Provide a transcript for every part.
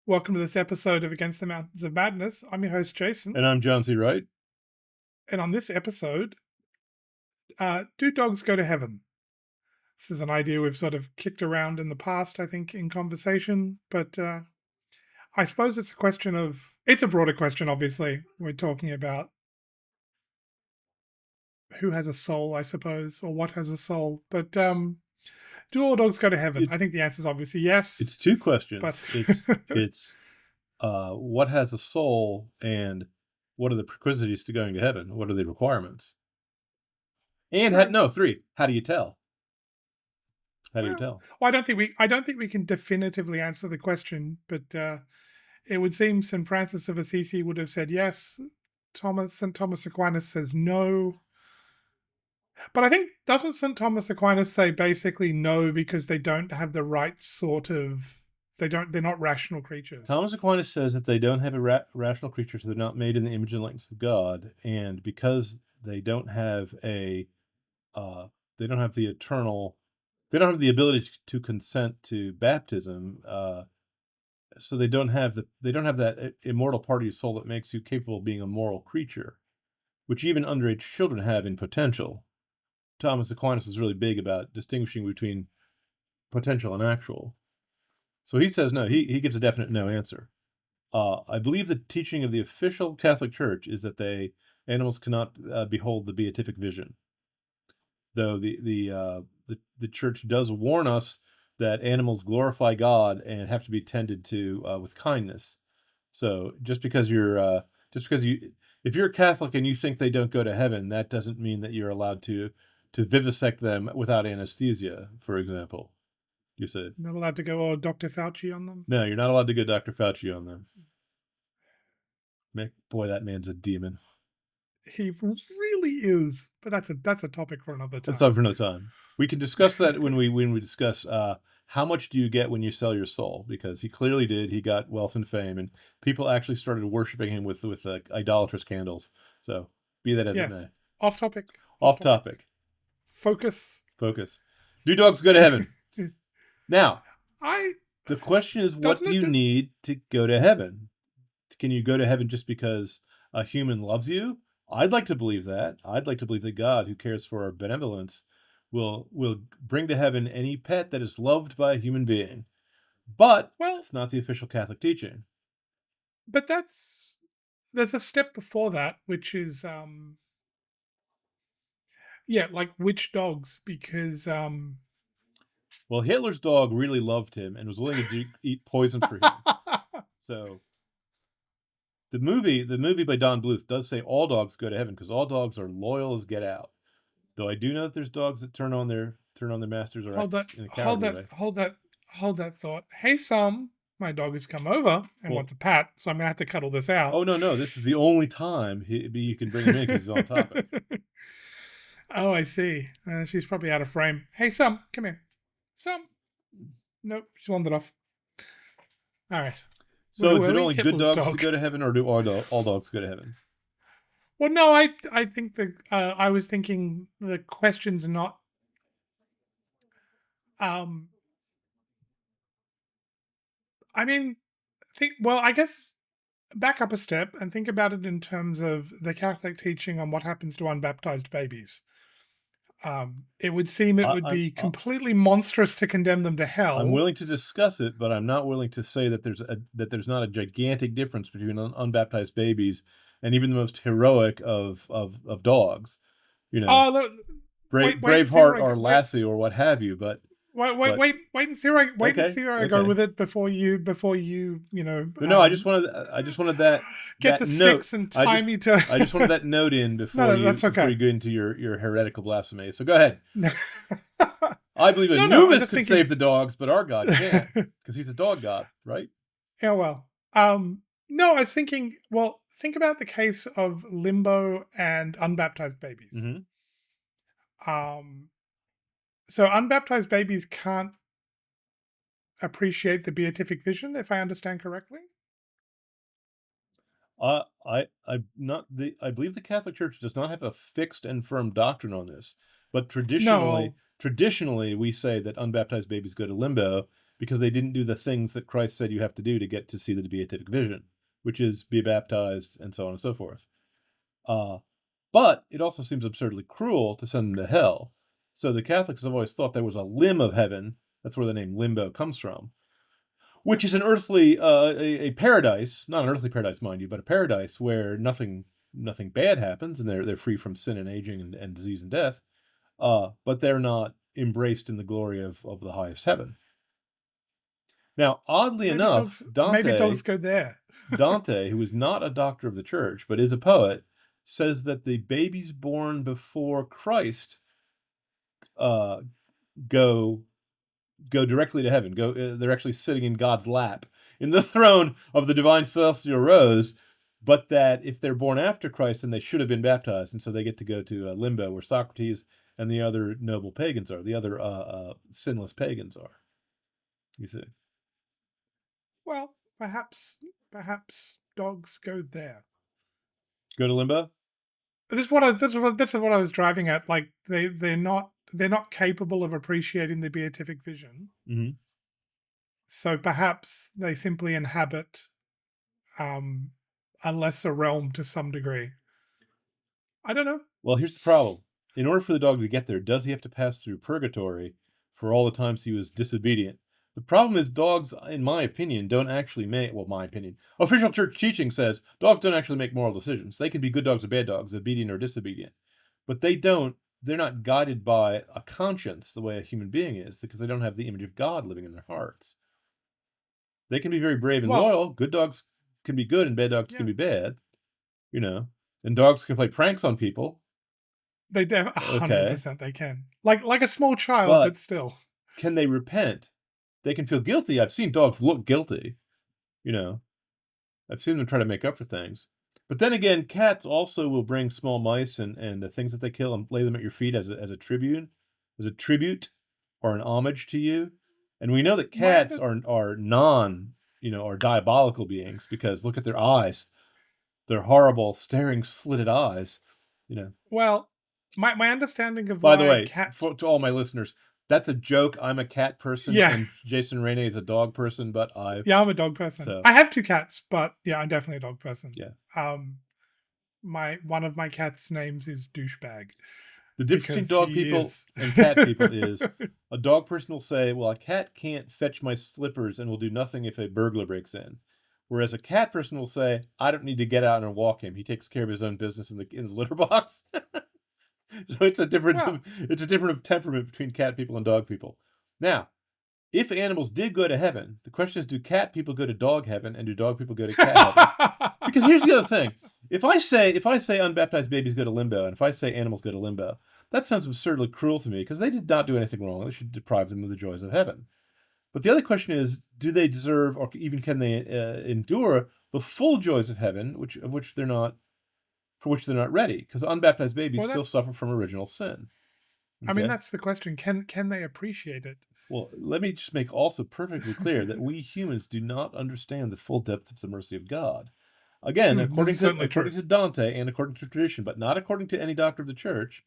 Welcome to this episode of Against the Mountains of Madness. I'm your host, Jason. And I'm John C. Wright. And on this episode, do dogs go to heaven? This is an idea we've sort of kicked around in the past, I think, in conversation. But I suppose it's a broader question, obviously. We're talking about who has a soul, I suppose, or what has a soul. But do all dogs go to heaven? I think the answer is obviously yes. It's two questions. But It's what has a soul and what are the prerequisites to going to heaven? What are the requirements? And three. How do you tell? Well, I don't think we can definitively answer the question, but it would seem St. Francis of Assisi would have said yes. St. Thomas Aquinas says no. But I think, doesn't St. Thomas Aquinas say basically no because they don't have the right sort of, they're not rational creatures? Thomas Aquinas says that they don't have a rational creature, so they're not made in the image and likeness of God, and because they don't have the ability to consent to baptism, so they don't have that immortal part of your soul that makes you capable of being a moral creature, which even underage children have in potential. Thomas Aquinas is really big about distinguishing between potential and actual. So he says no. He gives a definite no answer. I believe the teaching of the official Catholic Church is that animals cannot behold the beatific vision, though the Church does warn us that animals glorify God and have to be tended to with kindness. So if you're a Catholic and you think they don't go to heaven, that doesn't mean that you're allowed to vivisect them without anesthesia, for example. You said not allowed to go all Dr. Fauci on them? No, you're not allowed to go Dr. Fauci on them. Boy, that man's a demon. He really is, but that's a topic for another time. That's not for another time. We can discuss that when we discuss how much do you get when you sell your soul, because he clearly did. He got wealth and fame, and people actually started worshiping him with idolatrous candles. So be that as it may. Off topic. Focus. Do dogs go to heaven? Now, the question is, what do you need to go to heaven? Can you go to heaven just because a human loves you? I'd like to believe that. I'd like to believe that God, who cares for our benevolence, will bring to heaven any pet that is loved by a human being. But it's not the official Catholic teaching. But there's a step before that, which is like which dogs, because Hitler's dog really loved him and was willing to eat poison for him. So the movie by Don Bluth does say all dogs go to heaven because all dogs are loyal as get out. Though I do know that there's dogs that turn on their masters or hold that thought. Hey, Sam, my dog has come over and wants a pat, so I'm gonna have to cut all this out. Oh no, this is the only time you can bring him in because he's on topic. Oh, I see. She's probably out of frame. Hey, Sam, come here. Sam. Nope, she wandered off. All right. So is it only good dogs to go to heaven, or do all dogs go to heaven? Well, no, I think I was thinking the question's not. I guess back up a step and think about it in terms of the Catholic teaching on what happens to unbaptized babies. It would seem it would be completely monstrous to condemn them to hell. I'm willing to discuss it, but I'm not willing to say that there's not a gigantic difference between unbaptized babies and even the most heroic of dogs. Braveheart or Lassie or what have you. But wait and see where I go with it before you. No, I just wanted that. Get the sticks and tie me to. I just wanted that note in before before you go into your heretical blasphemy. So go ahead. I believe Anubis can save the dogs, but our God can't because he's a dog god, right? Yeah, well, no, I was thinking. Well, think about the case of limbo and unbaptized babies. Mm-hmm. So unbaptized babies can't appreciate the beatific vision, if I understand correctly. I believe the Catholic Church does not have a fixed and firm doctrine on this, but traditionally we say that unbaptized babies go to limbo because they didn't do the things that Christ said you have to do to get to see the beatific vision, which is be baptized and so on and so forth. But it also seems absurdly cruel to send them to hell. So the Catholics have always thought there was a limb of heaven. That's where the name limbo comes from, which is an earthly, a paradise, not an earthly paradise, mind you, but a paradise where nothing bad happens, and they're free from sin and aging and disease and death. But they're not embraced in the glory of the highest heaven. Now, oddly enough, maybe dogs go there. Dante, who is not a doctor of the church but is a poet, says that the babies born before Christ go directly to heaven. They're actually sitting in God's lap, in the throne of the divine celestial rose. But that if they're born after Christ, then they should have been baptized, and so they get to go to limbo, where Socrates and the other noble pagans are, the other sinless pagans are. You see. Well, perhaps dogs go there. Go to limbo. That's what I was driving at. Like they're not capable of appreciating the beatific vision. Mm-hmm. So perhaps they simply inhabit a lesser realm to some degree. I don't know. Well, here's the problem. In order for the dog to get there, does he have to pass through purgatory for all the times he was disobedient? The problem is dogs, in my opinion, don't actually make, well, my opinion, official church teaching says dogs don't actually make moral decisions. They can be good dogs or bad dogs, obedient or disobedient. But they're not guided by a conscience the way a human being is, because they don't have the image of God living in their hearts. They can be very brave and loyal. Good dogs can be good and bad dogs can be bad, and dogs can play pranks on people. They 100% they can. Like a small child, but still. Can they repent? They can feel guilty. I've seen dogs look guilty. I've seen them try to make up for things. But then again, cats also will bring small mice and the things that they kill and lay them at your feet as a tribute or an homage to you. And we know that cats are diabolical beings, because look at their eyes. They're horrible, staring, slitted eyes. Well, my understanding of by the way, to all my listeners, that's a joke. I'm a cat person, and Jason Rene is a dog person, but I'm a dog person. So. I have 2 cats, but yeah, I'm definitely a dog person. Yeah. One of my cats' names is Douchebag. The difference between dog people and cat people is a dog person will say, well, a cat can't fetch my slippers and will do nothing if a burglar breaks in. Whereas a cat person will say, I don't need to get out and walk him. He takes care of his own business in the litter box. So it's a different temperament between cat people and dog people. Now, if animals did go to heaven, the question is, do cat people go to dog heaven and do dog people go to cat heaven? Because here's the other thing. If I say unbaptized babies go to limbo, and if I say animals go to limbo, that sounds absurdly cruel to me, because they did not do anything wrong. They should deprive them of the joys of heaven. But the other question is, do they deserve, or even can they endure the full joys of heaven, for which they're not ready? Because unbaptized babies still suffer from original sin. Okay? I mean, that's the question. Can they appreciate it? Well, let me just make also perfectly clear that we humans do not understand the full depth of the mercy of God. Again, according to Dante and according to tradition, but not according to any doctor of the church,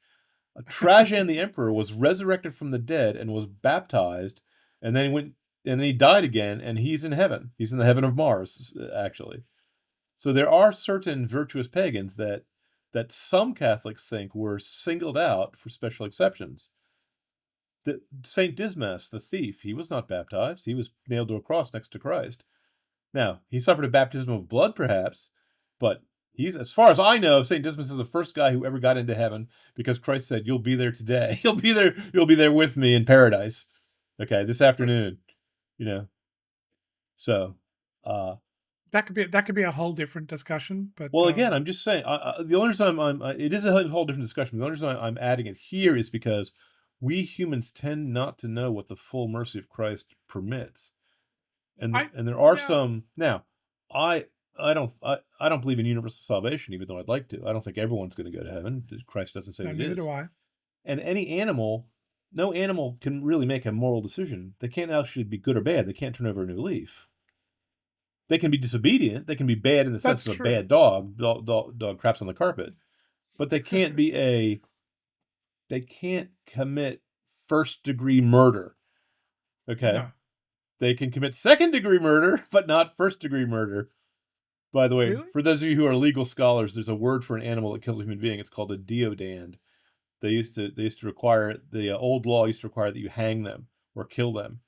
Trajan the emperor was resurrected from the dead and was baptized, and then he died again, and he's in heaven. He's in the heaven of Mars, actually. So there are certain virtuous pagans that some Catholics think were singled out for special exceptions. Saint Dismas, the thief, he was not baptized. He was nailed to a cross next to Christ. Now, he suffered a baptism of blood, perhaps, but as far as I know, Saint Dismas is the first guy who ever got into heaven, because Christ said, "You'll be there today. You'll be there with me in paradise. Okay, this afternoon." So that could be a whole different discussion. But again, I'm just saying, the only reason it is a whole different discussion. The only reason I'm adding it here is because we humans tend not to know what the full mercy of Christ permits, and there are some. Now, I don't believe in universal salvation, even though I'd like to. I don't think everyone's going to go to heaven. Christ doesn't say it is. Neither do I. And no animal can really make a moral decision. They can't actually be good or bad. They can't turn over a new leaf. They can be disobedient. They can be bad in the sense of a bad dog. Dog craps on the carpet, but they can't be they can't commit first-degree murder. Okay. No. They can commit second-degree murder, but not first-degree murder. By the way, Really? for those of you who are legal scholars, there's a word for an animal that kills a human being. It's called a deodand. They used to require, the old law used to require that you hang them or kill them.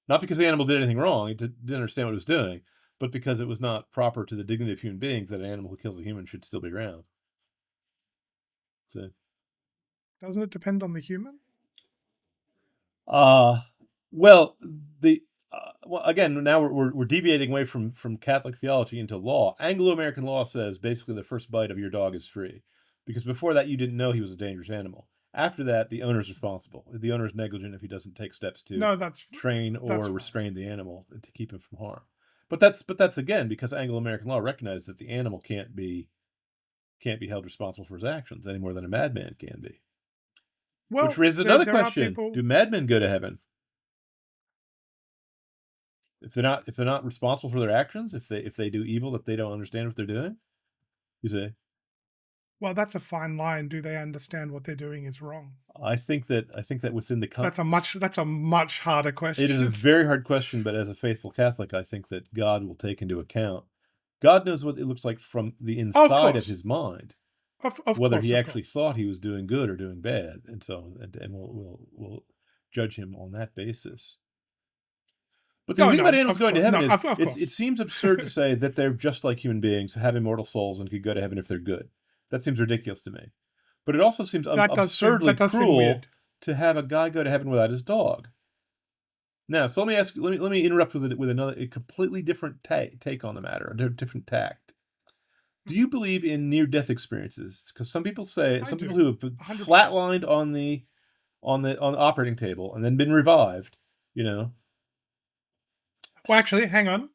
Not because the animal did anything wrong, it didn't understand what it was doing, but because it was not proper to the dignity of human beings that an animal who kills a human should still be around. So, Doesn't it depend on the human? well, well, again, now we're deviating away from Catholic theology into law. Anglo-American law says basically the first bite of your dog is free, because before that you didn't know he was a dangerous animal. After that, the owner's responsible. The owner's negligent if he doesn't take steps to No, that's train or right. restrain the animal to keep him from harm. But that's again because Anglo-American law recognizes that the animal can't be held responsible for his actions any more than a madman can be. Well, which raises another there are question: people. do madmen go to heaven if they're not responsible for their actions? If they do evil that they don't understand what they're doing, you say? Well, that's a fine line. Do they understand what they're doing is wrong? I think that within the That's a much harder question. It is a very hard question, but as a faithful Catholic, I think that God will take into account. God knows what it looks like from the inside of his mind, Of whether course, he actually thought he was doing good or doing bad, and so and we'll judge him on that basis. But the thing about animals going to heaven is, it seems absurd to say that they're just like human beings, have immortal souls, and could go to heaven if they're good. That seems ridiculous to me. But it also seems absurdly cruel to have a guy go to heaven without his dog. Now, so let me ask. Let me interrupt with a completely different take on the matter, a different tact. Do you believe in near-death experiences? Because some people who have 100%. Flatlined on the operating table and then been revived, Well, actually, hang on.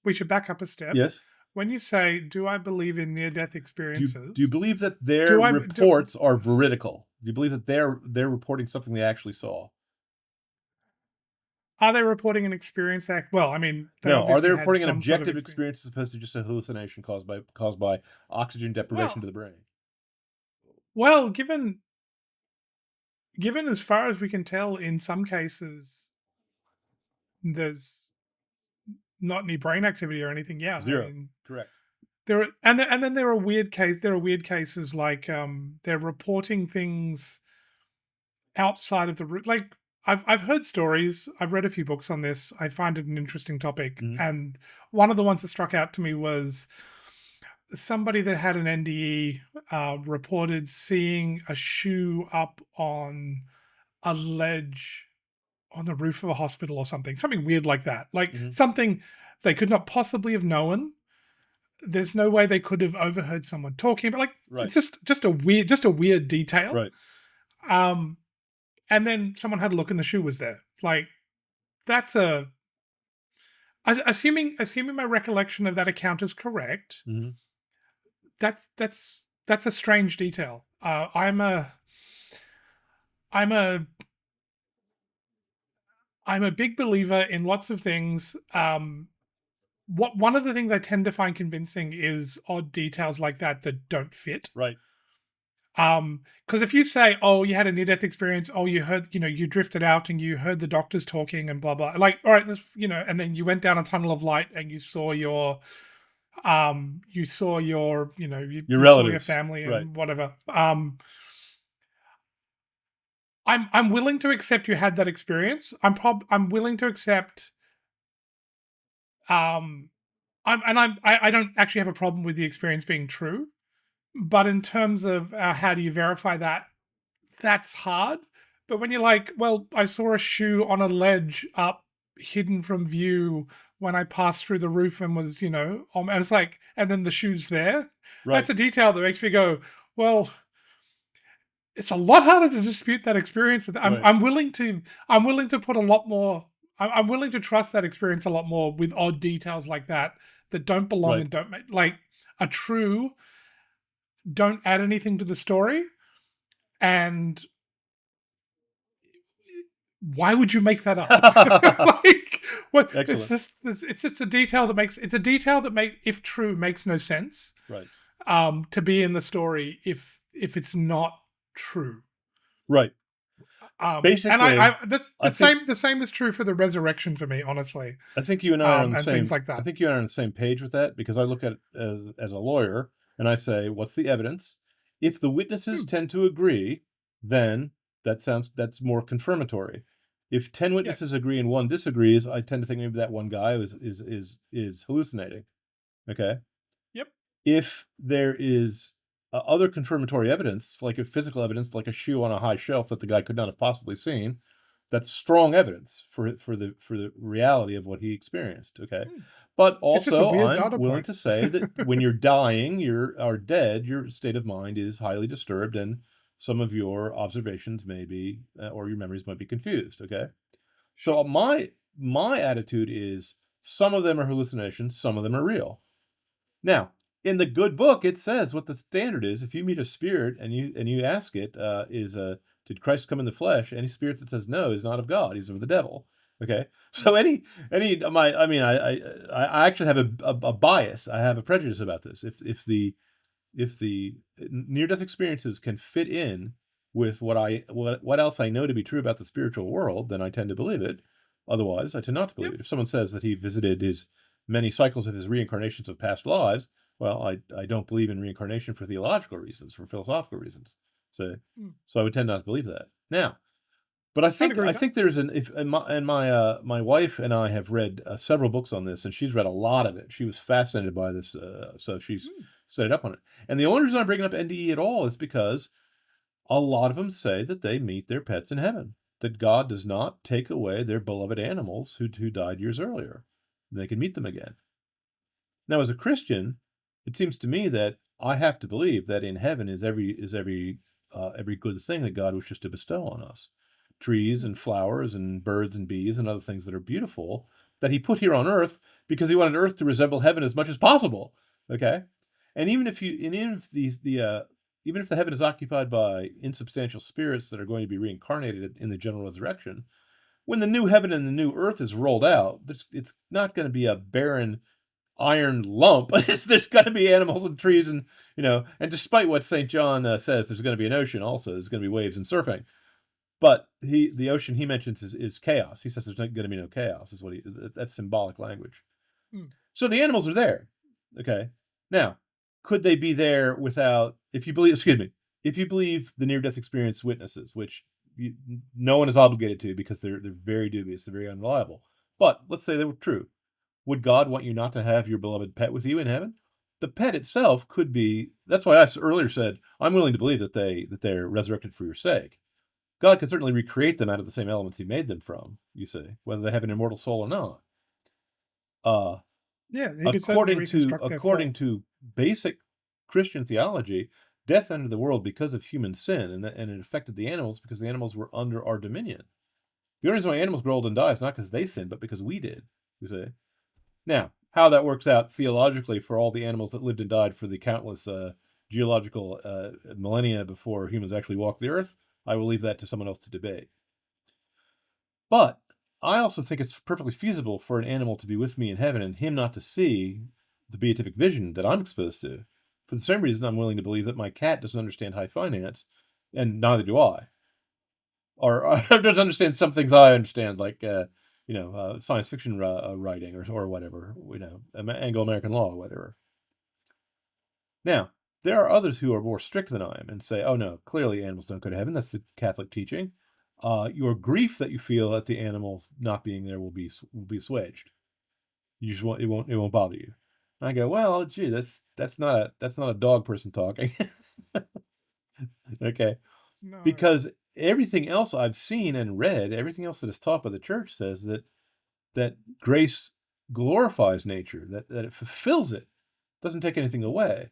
We should back up a step. Yes. When you say, "Do I believe in near-death experiences?" Do you believe that their reports are veridical? Do you believe that they're reporting something they actually saw? Are they reporting an experience that? Well, I mean, are they reporting an objective experience as opposed to just a hallucination caused by oxygen deprivation to the brain? Well, given as far as we can tell, in some cases, there's not any brain activity or anything. Yeah, Zero. I mean, correct. There and then there are weird cases like they're reporting things outside of the room. Like I've heard stories. I've read a few books on this. I find it an interesting topic, and one of the ones that struck out to me was somebody that had an NDE reported seeing a shoe up on a ledge on the roof of a hospital or something weird like that, like something they could not possibly have known. There's no way they could have overheard someone talking, but like it's just a weird detail. Right. And then someone had a look and the shoe was there. Like that's assuming my recollection of that account is correct. That's a strange detail. I'm a big believer in lots of things. One of the things I tend to find convincing is odd details like that don't fit. Right. Because if you say, "Oh, you had a near-death experience," "Oh, you heard, you drifted out and you heard the doctors talking and blah blah," like, all right, this, and then you went down a tunnel of light and you saw your, you saw your family and whatever. I'm willing to accept you had that experience. I'm willing to accept. I don't actually have a problem with the experience being true, but in terms of how do you verify that, that's hard. But when you're like, well, I saw a shoe on a ledge up, hidden from view when I passed through the roof and was, and it's like, and then the shoe's there. Right. That's a detail that makes me go, well, it's a lot harder to dispute that experience. I'm willing to put a lot more. I'm willing to trust that experience a lot more with odd details like that don't belong and don't make, like a true, don't add anything to the story. And why would you make that up? Like, what? Excellent. It's just a detail that makes if true, makes no sense. Right. To be in the story if it's not true. Right. And Basically, that's I think the same is true for the resurrection for me, honestly. I think you and I are on the And things same. like I that. think you and I are on the same page with that because I look at it as a lawyer and I say, what's the evidence? If the witnesses Hmm, tend to agree, then that's more confirmatory. If 10 yes. witnesses agree and one disagrees, I tend to think maybe that one guy is hallucinating. Okay. Yep. If there is other confirmatory evidence, like a physical evidence, like a shoe on a high shelf that the guy could not have possibly seen, that's strong evidence for the reality of what he experienced. Okay, Hmm. but It's just a also weird I'm data willing point. to say that when you're dying, are dead, your state of mind is highly disturbed, and some of your observations may be or your memories might be confused. Okay, Sure. so my attitude is some of them are hallucinations, some of them are real. Now, in the good book, it says what the standard is. If you meet a spirit and you ask it, did Christ come in the flesh? Any spirit that says no is not of God; he's of the devil. Okay, Hmm. so any my I mean I actually have a bias. I have a prejudice about this. If the near death experiences can fit in with what else I know to be true about the spiritual world, then I tend to believe it. Otherwise, I tend not to believe Yep. it. If someone says that he visited his many cycles of his reincarnations of past lives, well, I don't believe in reincarnation for theological reasons, for philosophical reasons. So Hmm. so I would tend not to believe that. Now, but I I'd think agree I with that. think there's an if my wife and I have read several books on this, and she's read a lot of it. She was fascinated by this, so she's Hmm. studied up on it. And the only reason I'm bringing up NDE at all is because a lot of them say that they meet their pets in heaven. That God does not take away their beloved animals who died years earlier. They can meet them again. Now, as a Christian, it seems to me that I have to believe that in heaven is every good thing that God wishes to bestow on us. Trees Hmm. and flowers and birds and bees and other things that are beautiful that he put here on earth because he wanted earth to resemble heaven as much as possible. Okay? And even if the heaven is occupied by insubstantial spirits that are going to be reincarnated in the general resurrection, when the new heaven and the new earth is rolled out, it's not going to be a barren iron lump. There's got to be animals and trees, and despite what St. John says, there's going to be an ocean. Also, there's going to be waves and surfing. But the ocean he mentions is chaos. He says there's not going to be no chaos. That's symbolic language. Hmm. So the animals are there. Okay. Now, could they be there without? If you believe, excuse me, if you believe the near-death experience witnesses, which no one is obligated to because they're very dubious, they're very unreliable. But let's say they were true. Would God want you not to have your beloved pet with you in heaven? The pet itself could be. That's why I earlier said I'm willing to believe that they're resurrected for your sake. God can certainly recreate them out of the same elements He made them from. You see, whether they have an immortal soul or not. Uh, Yeah, he could certainly according to reconstruct their according fall. to basic Christian theology, death entered the world because of human sin, and it affected the animals because the animals were under our dominion. The only reason why animals grow old and die is not because they sinned, but because we did. You see. Now, how that works out theologically for all the animals that lived and died for the countless geological millennia before humans actually walked the earth, I will leave that to someone else to debate. But I also think it's perfectly feasible for an animal to be with me in heaven and him not to see the beatific vision that I'm exposed to. For the same reason, I'm willing to believe that my cat doesn't understand high finance, and neither do I. Or doesn't understand some things I understand, like science fiction writing or whatever, Anglo-American law, or whatever. Now, there are others who are more strict than I am and say, "Oh no, clearly animals don't go to heaven. That's the Catholic teaching. Your grief that you feel at the animal not being there will be assuaged. You just it won't bother you." And I go, "Well, gee, that's not a dog person talking." Okay, No. because everything else I've seen and read, everything else that is taught by the church says that grace glorifies nature, that it fulfills it, doesn't take anything away.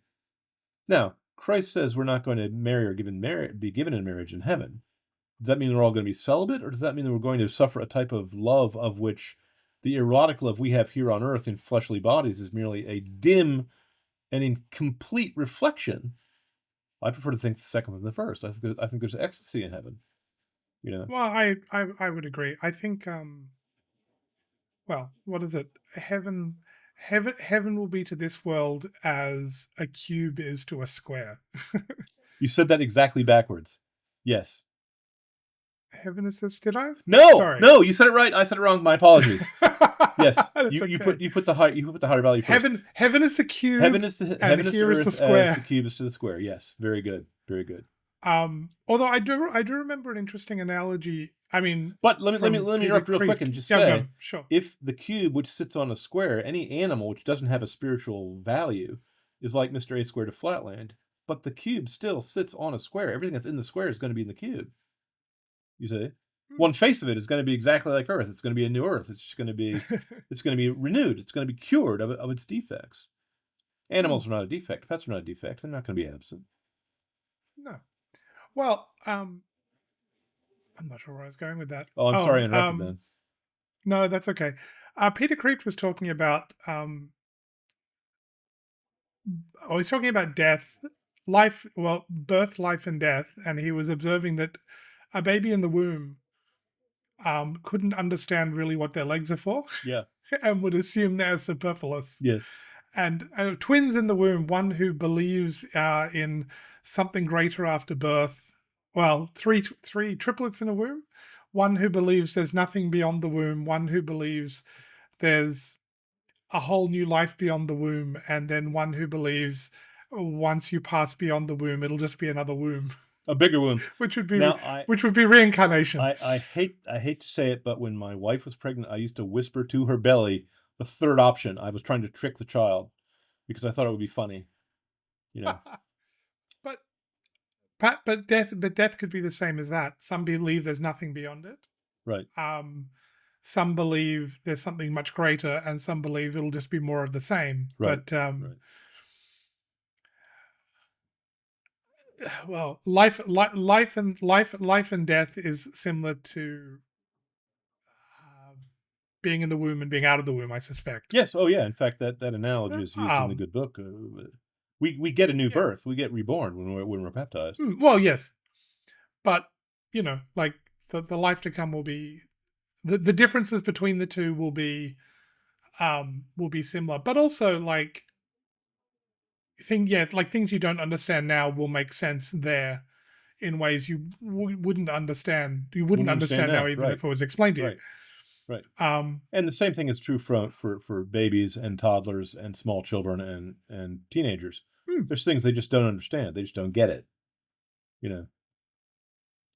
Now, Christ says we're not going to marry or be given in marriage in heaven. Does that mean we're all going to be celibate, or does that mean that we're going to suffer a type of love of which the erotic love we have here on earth in fleshly bodies is merely a dim and incomplete reflection? I prefer to think the second than the first. I think there's ecstasy in heaven. You know, Well, I would agree. I think well, what is it? Heaven will be to this world as a cube is to a square. you said that exactly backwards. Yes, Heaven is this. Did I? No, Sorry. no, you said it right. I said it wrong. My apologies. Yes, It's you okay. put the higher value first. Heaven is the cube. Heaven is to Here is the earth as the square. cube is to the square. Yes, very good, very good. Although I do remember an interesting analogy. I mean, but let me from Peter interrupt real quick Kreeft. and just Yeah, say, sure. if the cube which sits on a square, any animal which doesn't have a spiritual value, is like Mr. A squared of Flatland, but the cube still sits on a square. Everything that's in the square is going to be in the cube. You see, one face of it is going to be exactly like Earth. It's going to be a new Earth. It's just going to be, it's going to be renewed. It's going to be cured of its defects. Animals are not a defect. Pets are not a defect. They're not going to be absent. No. Well, I'm not sure where I was going with that. Oh, I'm sorry I interrupted then. No, that's okay. Peter Kreeft was talking about he's talking about death, life, well, birth, life, and death, and he was observing that a baby in the womb couldn't understand really what their legs are for. Yeah. And would assume they're superfluous. Yes. And twins in the womb, one who believes in something greater after birth. Well, three triplets in a womb. One who believes there's nothing beyond the womb. One who believes there's a whole new life beyond the womb. And then one who believes once you pass beyond the womb, it'll just be another womb. A bigger womb. which would be reincarnation. I hate to say it, but when my wife was pregnant, I used to whisper to her belly the third option. I was trying to trick the child because I thought it would be funny. You know. But death could be the same as that. Some believe there's nothing beyond it. Right. Some believe there's something much greater, and some believe it'll just be more of the same. Right. But right. Well, life and death is similar to being in the womb and being out of the womb, I suspect. Yes. Oh, yeah. In fact, that analogy is used in the good book. We get a new birth. We get reborn when we're baptized. Well, yes, but like the life to come will be the differences between the two will be similar, but also like things you don't understand now will make sense there in ways you wouldn't understand. You wouldn't understand now, even if it was explained to you. Right. And the same thing is true for babies and toddlers and small children and teenagers. There's things they just don't understand. They just don't get it.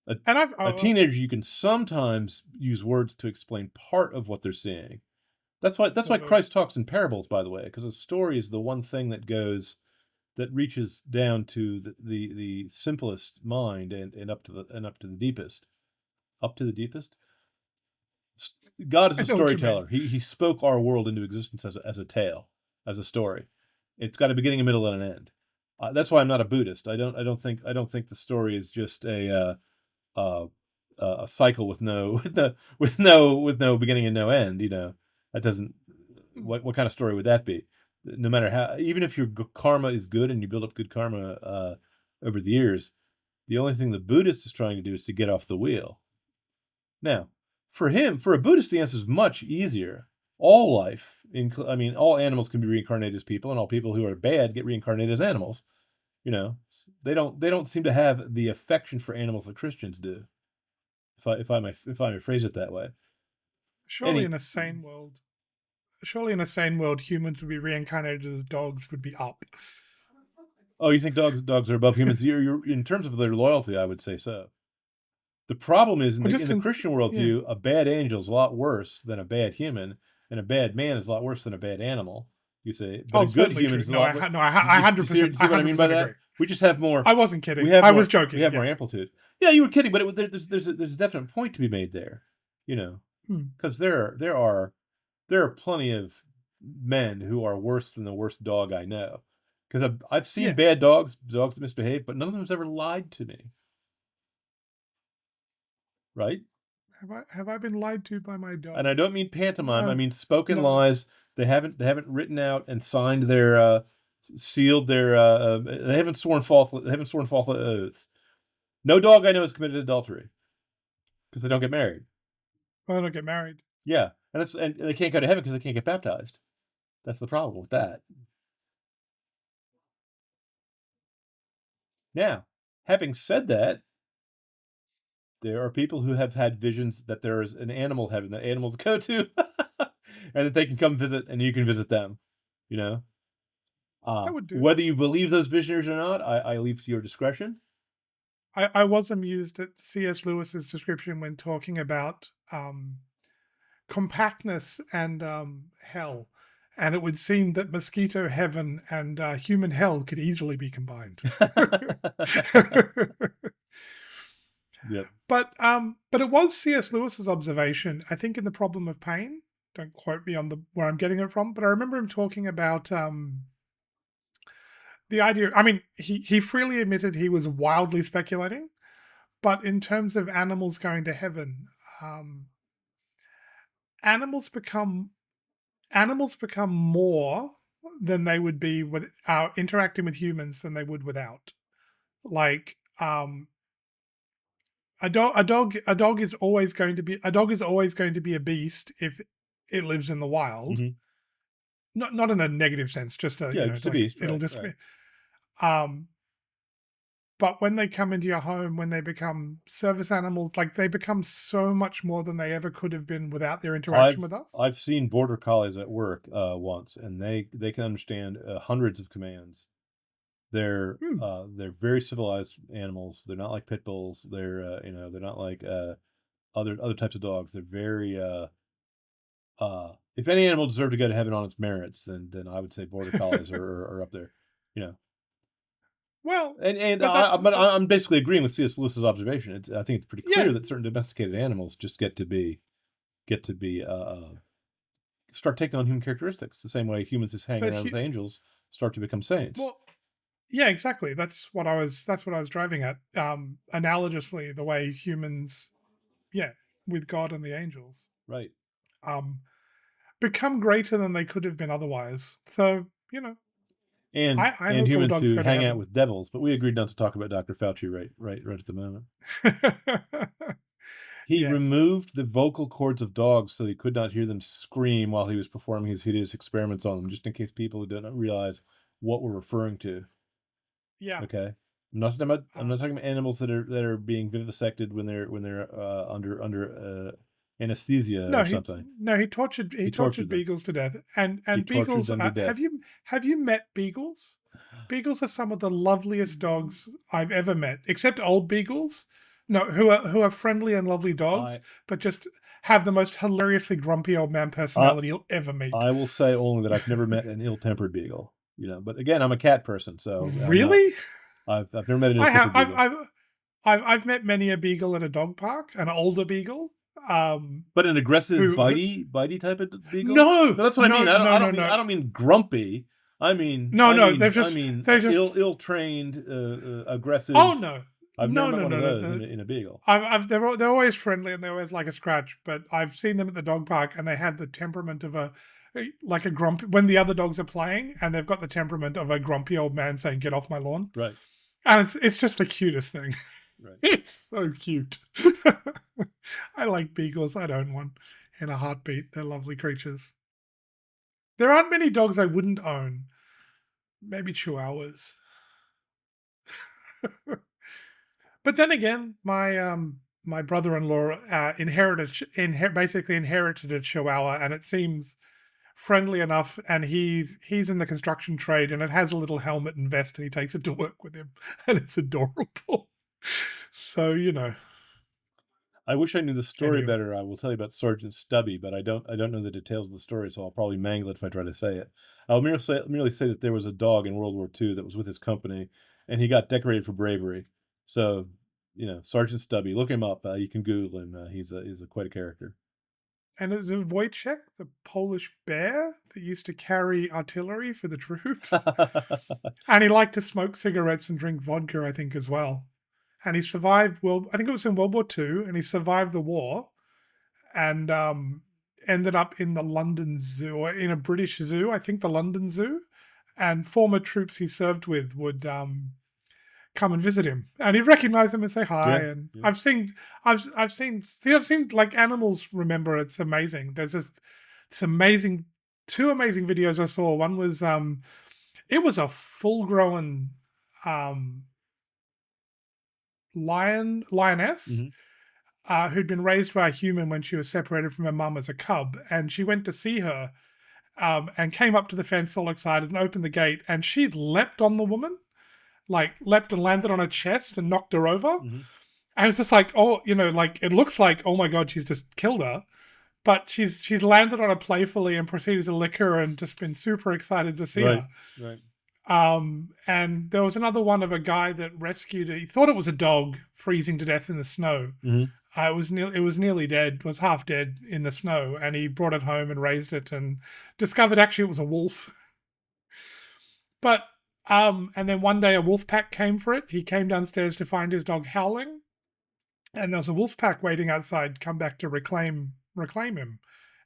A teenager, you can sometimes use words to explain part of what they're seeing. That's why Christ talks in parables, by the way, because a story is the one thing that reaches down to the simplest mind and up to the deepest. Up to the deepest. God is a storyteller. He spoke our world into existence as a tale, as a story. It's got a beginning, a middle, and an end. That's why I'm not a Buddhist. I don't think the story is just a cycle with no beginning and no end. That doesn't. What kind of story would that be? No matter how, even if your karma is good and you build up good karma over the years, the only thing the Buddhist is trying to do is to get off the wheel. Now, for a Buddhist, the answer is much easier. All life, all animals can be reincarnated as people, and all people who are bad get reincarnated as animals. They don't seem to have the affection for animals that Christians do. If I may phrase it that way. Surely in a sane world, humans would be reincarnated as dogs would be up. Oh, you think dogs are above humans? You're in terms of their loyalty, I would say so. The problem is in the Christian worldview, a bad angel is a lot worse than a bad human, and a bad man is a lot worse than a bad animal. You say, but a good human is a lot worse. I 100%. See what I mean by that? Agree. We just have more. I wasn't kidding. I was joking. We have more amplitude. Yeah, you were kidding, but there's a definite point to be made there. Because there are plenty of men who are worse than the worst dog I know. Because I've seen bad dogs that misbehave, but none of them's ever lied to me. Right? Have I been lied to by my dog? And I don't mean pantomime. I mean spoken lies. They haven't written out and signed their sealed their. They haven't sworn false oaths. No dog I know has committed adultery because they don't get married. Well, they don't get married. Yeah, and they can't go to heaven because they can't get baptized. That's the problem with that. Now, having said that, There are people who have had visions that there is an animal heaven that animals go to, and that they can come visit, and you can visit them. You know, That would do. whether you believe those visionaries or not, I leave to your discretion. I was amused at C.S. Lewis's description when talking about compactness and hell. And it would seem that mosquito heaven and human hell could easily be combined. Yep. But it was C.S. Lewis's observation, I think, in The Problem of Pain. Don't quote me on where I'm getting it from, but I remember him talking about the idea. I mean, he freely admitted he was wildly speculating, but in terms of animals going to heaven, um, animals become more than they would be with interacting with humans than they would without. Like a dog is always going to be a beast if it lives in the wild. Mhm. Not in a negative sense, just Yeah, just a like beast, it'll right, just right. be. But when they come into your home, when they become service animals, like they become so much more than they ever could have been without their interaction with us. I've seen border collies at work, once, and they can understand, hundreds of commands. Hmm. They're very civilized animals. They're not like pit bulls. They're not like, other types of dogs. They're very, if any animal deserved to go to heaven on its merits, then I would say border collies are up there, you know? Well, And but that's I'm basically agreeing with C.S. Lewis's observation. I think it's pretty yeah. clear that certain domesticated animals just get to be, start taking on human characteristics, the same way humans who's hanging But around with angels start to become saints. well, yeah, exactly. That's what I was driving at. Analogously, the way humans, yeah, with God and the angels, Right. um, become greater than they could have been otherwise. So I And hope all humans dogs who go to hang out heaven. with devils, but we agreed not to talk about Dr. Fauci right at the moment. He Yes. removed the vocal cords of dogs so he could not hear them scream while he was performing his hideous experiments on them, just in case people who don't realize what we're referring to. Yeah. Okay? I'm not talking about animals that are being vivisected when they're under anesthesia No, or something. he He tortured tortured them. beagles to death. He And tortured beagles, them to have death. you met beagles? Beagles are some of the loveliest dogs I've ever met, except old beagles. No, who are friendly and lovely dogs, I but just have the most hilariously grumpy old man I personality you'll ever meet. I will say only that I've never met an ill-tempered beagle, but again, I'm a cat person, so I'm not. Really? I've never met an I have ill-tempered beagle. I've met many a beagle at a dog park, an older beagle. But an aggressive, Who bitey type of beagle? no, No, that's what I no, mean. no, no, I no. don't mean grumpy. No, they're just Ill-trained, oh aggressive. no. I've never No, met no, one of no, no. those in a beagle. They're always friendly and they always like a scratch. But I've seen them at the dog park and they had the temperament of like a grumpy when the other dogs are playing and they've got the temperament of a grumpy old man saying "Get off my lawn," Right, and it's just the cutest thing. right. It's so cute. I like beagles. I'd own one in a heartbeat. They're lovely creatures. There aren't many dogs I wouldn't own. Maybe chihuahuas. But then again, my brother-in-law basically inherited a Chihuahua, and it seems friendly enough. And he's in the construction trade, and it has a little helmet and vest, and he takes it to work with him, and it's adorable. So I wish I knew the story anyway, better. I will tell you about Sergeant Stubby, but I don't know the details of the story, so I'll probably mangle it if I try to say it. I'll merely say that there was a dog in World War II that was with his company, and he got decorated for bravery. So, Sergeant Stubby, look him up. You can Google him. He's quite a character. and it's a Wojciech, the Polish bear that used to carry artillery for the troops, and he liked to smoke cigarettes and drink vodka, I think, as well. And he survived. Well, I think it was in World War II, and he survived the war, and ended up in the London Zoo, or in a British zoo, I think the London Zoo. And former troops he served with would come and visit him, and he'd recognize them and say hi. Yeah, And yeah. I've seen like animals remember. It's amazing. It's amazing. Two amazing videos I saw. One was it was a full grown um lioness, Mhm. who'd been raised by a human when she was separated from her mum as a cub, and she went to see her, and came up to the fence all excited and opened the gate, and she'd leapt on the woman, like leapt and landed on her chest and knocked her over. Mm-hmm. And it's just like, oh, like it looks like, oh my god, she's just killed her, but she's landed on her playfully and proceeded to lick her and just been super excited to see Right. her. Right. And there was another one of a guy that rescued it. He thought it was a dog freezing to death in the snow. Mm-hmm. It was nearly dead, was half dead in the snow, and he brought it home and raised it and discovered actually it was a wolf. But and then one day a wolf pack came for it. He came downstairs to find his dog howling, and there was a wolf pack waiting outside, come back to reclaim him.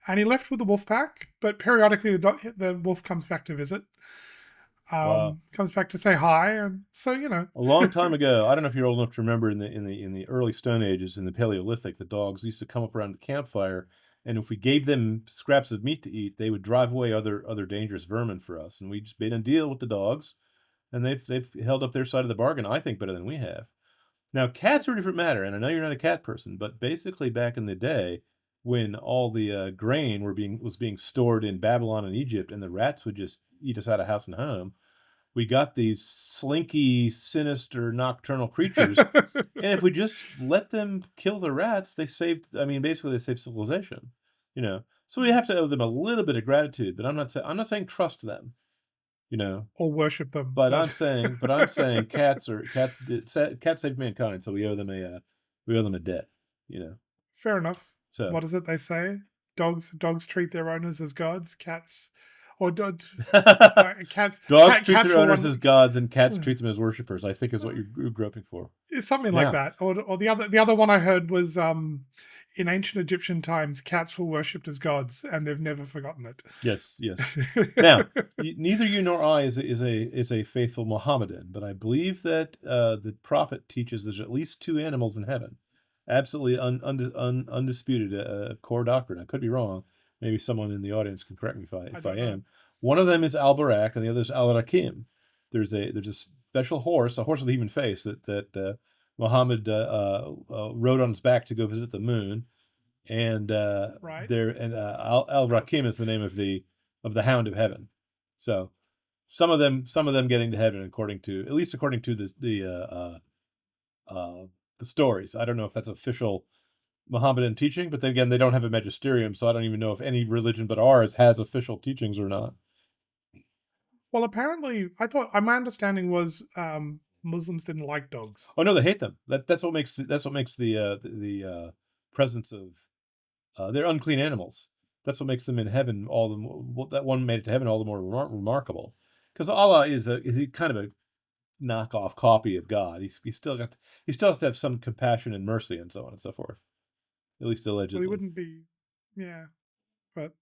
And he left with the wolf pack, but periodically the wolf comes back to visit. Wow. Comes back to say hi, and so a long time ago, I don't know if you're old enough to remember, in the early Stone Ages, in the Paleolithic, the dogs used to come up around the campfire, and if we gave them scraps of meat to eat, they would drive away other dangerous vermin for us, and we just made a deal with the dogs, and they've held up their side of the bargain, I think, better than we have. Now, cats are a different matter, and I know you're not a cat person, but basically back in the day, when all the grain was being stored in Babylon and Egypt, and the rats would just eat us out of house and home, we got these slinky, sinister, nocturnal creatures, and if we just let them kill the rats, basically they saved civilization, So we have to owe them a little bit of gratitude, but I'm not saying trust them, or worship them. but I'm saying cats saved mankind, so we owe them a debt, Fair enough. So what is it they say? Dogs treat their owners as gods. Cats, or cats. Dogs treat their owners as gods, and cats treat them as worshippers, I think, is what you're groping for. It's something like that. Or the other one I heard was in ancient Egyptian times, cats were worshipped as gods, and they've never forgotten it. Yes. Now, neither you nor I is a faithful Mohammedan, but I believe that the prophet teaches there's at least two animals in heaven. Absolutely undisputed core doctrine. I could be wrong. Maybe someone in the audience can correct me if I am. One of them is Al-Barak, and the other is Al-Rakim. There's a special horse, a horse with a human face, that Muhammad rode on his back to go visit the moon, and Al-Rakim is the name of the Hound of Heaven. So some of them getting to heaven, according to the stories. I don't know if that's official Mohammedan teaching, but then again, they don't have a magisterium, so I don't even know if any religion but ours has official teachings or not. Well, apparently, my understanding was Muslims didn't like dogs. Oh no, they hate them. That's what makes the presence of they're unclean animals. That's what makes them in heaven that one made it to heaven all the more remarkable, because Allah is kind of a knockoff copy of God. He still has to have some compassion and mercy and so on and so forth. At least allegedly. Well, he wouldn't be, but.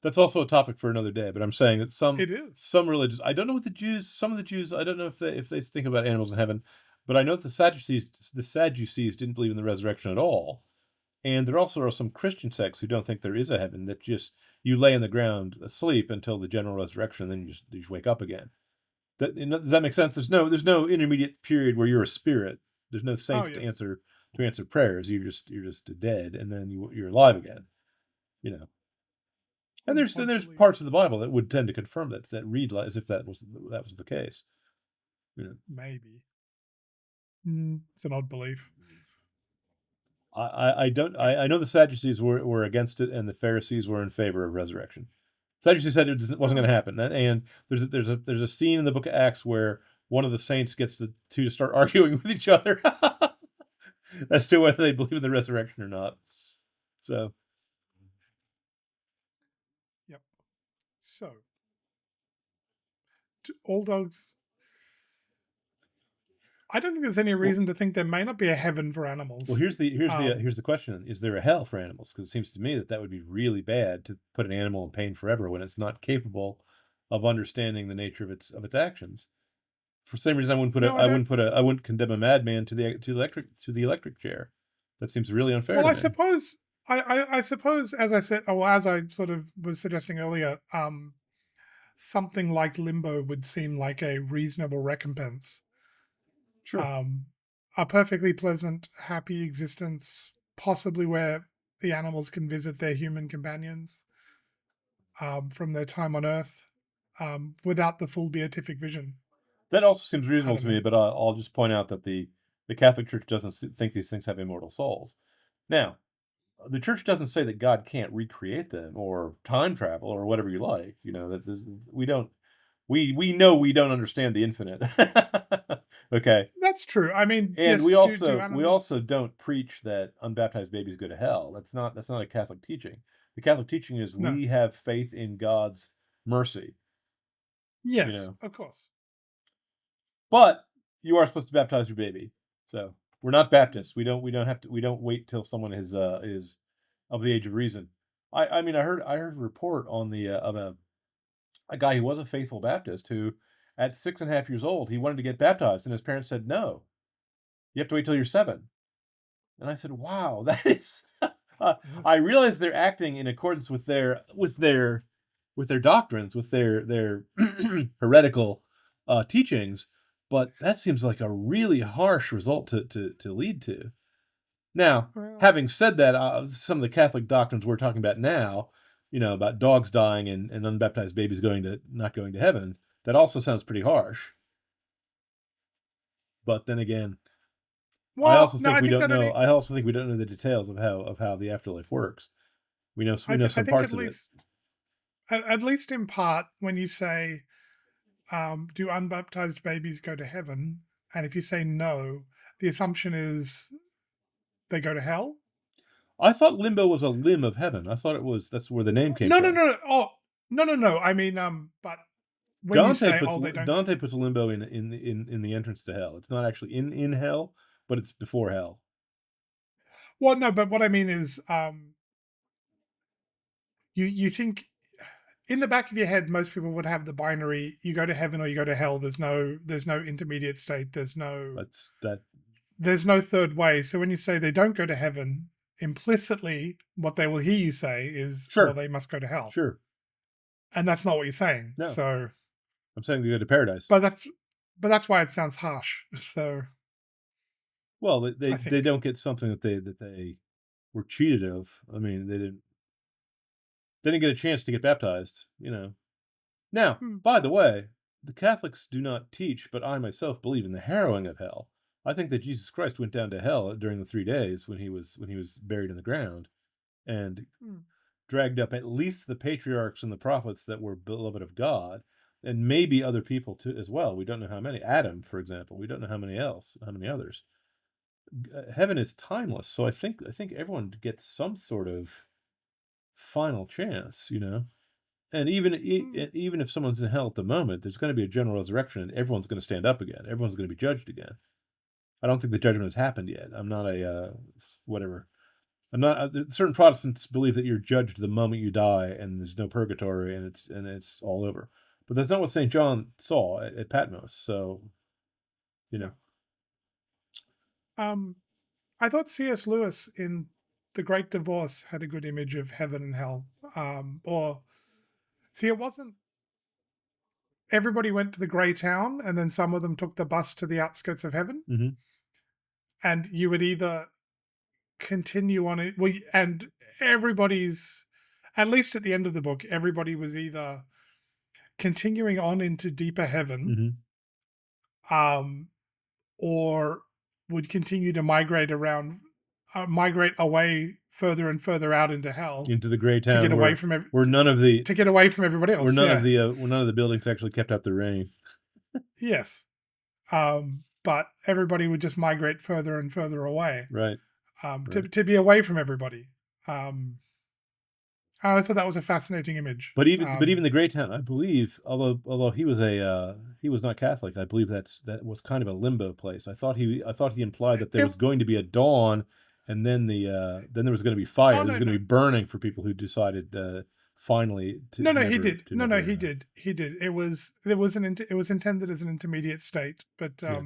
That's also a topic for another day, but I'm saying that some religions, I don't know what some of the Jews, I don't know if they think about animals in heaven, but I know that the Sadducees didn't believe in the resurrection at all. And there also are some Christian sects who don't think there is a heaven, that just you lay on the ground asleep until the general resurrection, and then you just wake up again. Does that make sense? There's no intermediate period where you're a spirit. There's no saint to answer prayers. You're just dead, and then you're alive again. And there's parts of the Bible that would tend to confirm that read as if that was the case. Maybe. It's an odd belief. I know the Sadducees were against it, and the Pharisees were in favor of resurrection. Sadducees said it wasn't going to happen, and there's a scene in the book of Acts where one of the saints gets the two to start arguing with each other as to whether they believe in the resurrection or not. So. Yep. So, all dogs. I don't think there's any reason to think there may not be a heaven for animals. Well, here's the question: is there a hell for animals? Because it seems to me that would be really bad, to put an animal in pain forever when it's not capable of understanding the nature of its actions. For the same reason, I wouldn't condemn a madman to the electric chair. That seems really unfair. Well, I suppose as I said, as I sort of was suggesting earlier, something like limbo would seem like a reasonable recompense. Sure. a perfectly pleasant, happy existence, possibly where the animals can visit their human companions from their time on Earth without the full beatific vision. That also seems I reasonable don't to know. me, but I'll just point out that the Catholic Church doesn't think these things have immortal souls. Now, the church doesn't say that God can't recreate them or time travel or whatever you like. You know that we don't. We know we don't understand the infinite. Okay, That's true. I mean, and yes, do we animals? also don't preach that unbaptized babies go to hell. That's not a Catholic teaching. The Catholic teaching is No. we have faith in God's mercy. You Yes, know, of course. but you are supposed to baptize your baby. So we're not Baptists. We don't have to. We don't wait till someone is of the age of reason. I mean I heard a report on the of a guy who was a faithful Baptist who at 6.5 years old he wanted to get baptized and his parents said no. You have to wait till you're 7. And I said, "Wow, that is." Mhm. I realize they're acting in accordance with their doctrines, with their heretical teachings, but that seems like a really harsh result to lead to. Now, Well, having said that, some of the Catholic doctrines we're talking about now, about dogs dying and unbaptized babies not going to heaven, that also sounds pretty harsh. But then again, no, I think that only. I also think we don't know the details of how the afterlife works. We know I some think parts of it. at least in part, when you say, "Do unbaptized babies go to heaven?" and if you say no, the assumption is they go to hell. I thought limbo was a limb of heaven. I thought that's where the name came No, no, from. no, no. Oh, no, no, no. I mean, but when you say, "Oh, they don't," Dante puts a limbo in the entrance to hell. It's not actually in hell, but it's before hell. well, no. But what I mean is, you think in the back of your head, most people would have the binary: you go to heaven or you go to hell. There's no intermediate state. That's that. There's no third way. So when you say they don't go to heaven, implicitly, what they will hear you say is, well, Sure, they must go to hell, sure. and that's not what you're saying. No, So, I'm saying they go to paradise. but that's why it sounds harsh. So Well, I they think. don't get something that they were cheated of. I mean, they didn't get a chance to get baptized. Now, Hmm. by the way, the Catholics do not teach, but I myself believe in the harrowing of hell. I think that Jesus Christ went down to hell during the 3 days when he was buried in the ground and Hmm. dragged up at least the patriarchs and the prophets that were beloved of God, and maybe other people too as well. We don't know how many. Adam, for example, we don't know how many others. Heaven is timeless, so I think everyone gets some sort of final chance. And Hmm. even if someone's in hell at the moment, there's going to be a general resurrection, and everyone's going to stand up again. Everyone's going to be judged again. I don't think the judgment has happened yet. I'm not a whatever. I'm not. Certain Protestants believe that you're judged the moment you die, and there's no purgatory, and it's all over. But that's not what Saint John saw at Patmos. So you know, No. Um, I thought C.S. Lewis in The Great Divorce had a good image of heaven and hell. Or see, it wasn't everybody went to the grey town, and then some of them took the bus to the outskirts of heaven, hmm and you would either continue on it. Well, and everybody's, at least at the end of the book, everybody was either continuing on into deeper heaven, hmm um, or would continue to migrate away further and further out into hell into the gray to get town away from where to get away from everybody else. Yeah. where none of the buildings actually kept out the rain. Yes. But everybody would just migrate further and further away, Right. Right. to be away from everybody. Um, I thought that was a fascinating image. But even the Great Town, I believe, although he was not Catholic, I believe that was kind of a limbo place. I thought he implied that there It, was going to be a dawn, and then there was going to be fire. oh There was no, going to no, be burning for people who decided finally no, no, he did. to No, never no, enter he hell. did. He did. It was intended as an intermediate state, but Yeah.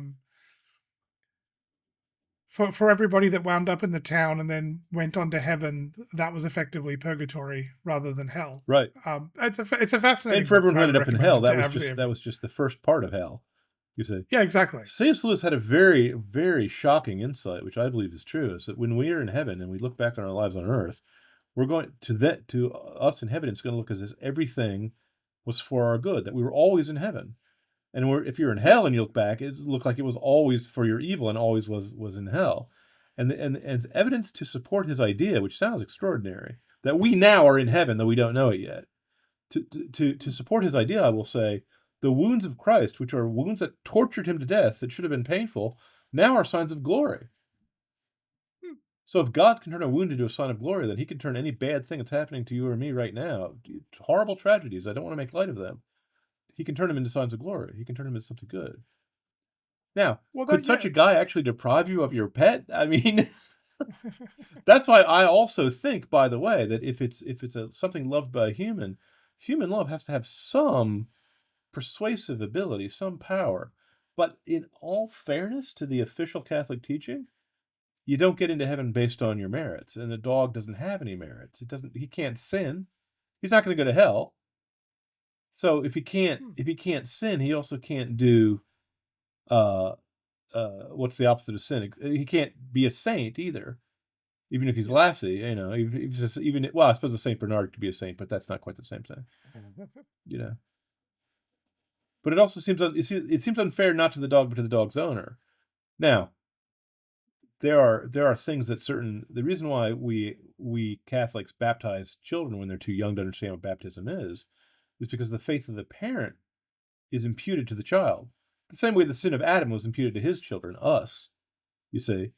for everybody that wound up in the town and then went on to heaven, that was effectively purgatory rather than hell. Right. It's a And fascinating for book. everyone who I would ended up in recommend hell, it to every. that was just the first part of hell. You see? Yeah, exactly. C.S. Lewis had a very, very shocking insight, which I believe is true, is that when we are in heaven and we look back on our lives on earth, we're going to us in heaven, it's going to look as if everything was for our good, that we were always in heaven. And if you're in Yeah. hell and you look back, it looks like it was always for your evil and always was in hell. And it's evidence to support his idea, which sounds extraordinary, that we now are in heaven, though we don't know it yet. To support his idea, I will say, the wounds of Christ, which are wounds that tortured him to death, that should have been painful, now are signs of glory. Hmm. So if God can turn a wound into a sign of glory, then he can turn any bad thing that's happening to you or me right now, horrible tragedies, I don't want to make light of them. He can turn them into signs of glory. He can turn them into something good. Now, Well, could that such yeah. a guy actually deprive you of your pet? I mean, that's why I also think, by the way, that if it's something loved by a human love has to have some persuasive ability, some power. But in all fairness to the official Catholic teaching, you don't get into heaven based on your merits, and the dog doesn't have any merits. He can't sin. He's not going to go to hell. So if Hmm. he can't sin, he also can't do uh what's the opposite of sin? He can't be a saint either, even if he's Yeah. Lassie, you know, even well, I suppose a Saint Bernard could be a saint, but that's not quite the same thing, you know. But it also it seems unfair not to the dog but to the dog's owner. Now, there are things that the reason why we Catholics baptize children when they're too young to understand what baptism is because the faith of the parent is imputed to the child. The same way the sin of Adam was imputed to his children, us. You see,